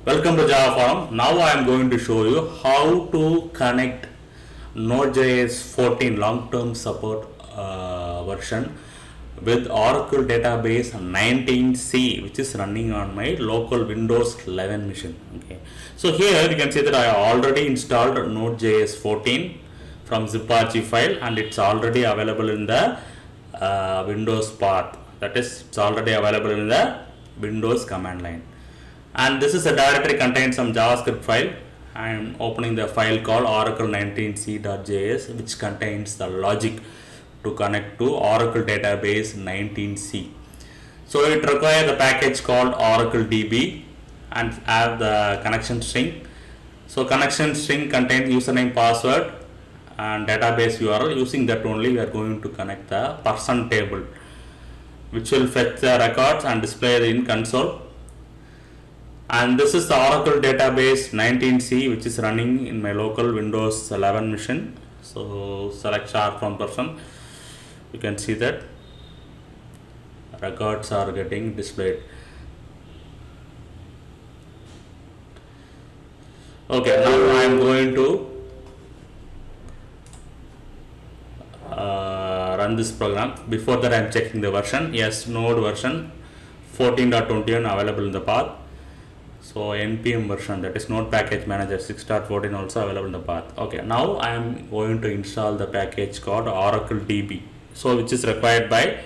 Welcome to Java Forum. Now I am going to show you how to connect Node.js 14 long-term support version with Oracle database 19c, which is running on my local Windows 11 machine. Okay, so here you can see that I already installed Node.js 14 from zip.rg file, and it's already available in the Windows path. That is, it's already available in the Windows command line. And this is a directory contains some JavaScript file. I am opening the file called oracle19c.js, which contains the logic to connect to Oracle database 19c. So it requires the package called oracledb and have the connection string. So connection string contains username, password and database URL. Using that only we are going to connect the person table, which will fetch the records and display in console. And this is the Oracle database 19c, which is running in my local Windows 11 machine. So select sharp from person. You can see that records are getting displayed. Okay, now I am going to run this program. Before that, I am checking the version. Yes, Node version 14.21 available in the path. So npm version, that is Node Package Manager 6.14 also available in the path. Okay, now I am going to install the package called oracledb, so which is required by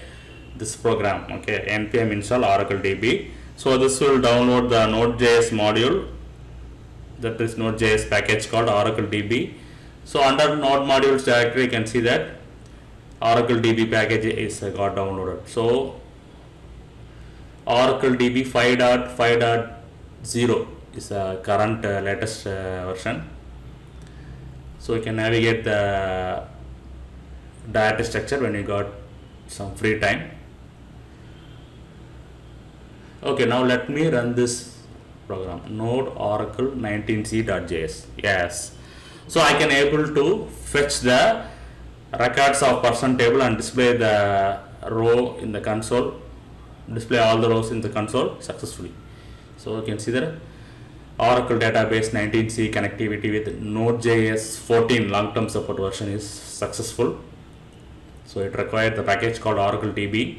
this program. Okay, npm install oracledb. So this will download the Node.js module, that is Node.js package called oracledb. So under node modules directory, you can see that oracledb package is got downloaded. So oracledb 5.5.0 is a current latest version. So you can navigate the data structure when you got some free time. Okay, now let me run this program, node-oracle19c.js. Yes, so I can able to fetch the records of person table and display the row in the console, display all the rows in the console successfully. So you can see that Oracle database 19c connectivity with Node.js 14 long-term support version is successful. So it required the package called oracledb.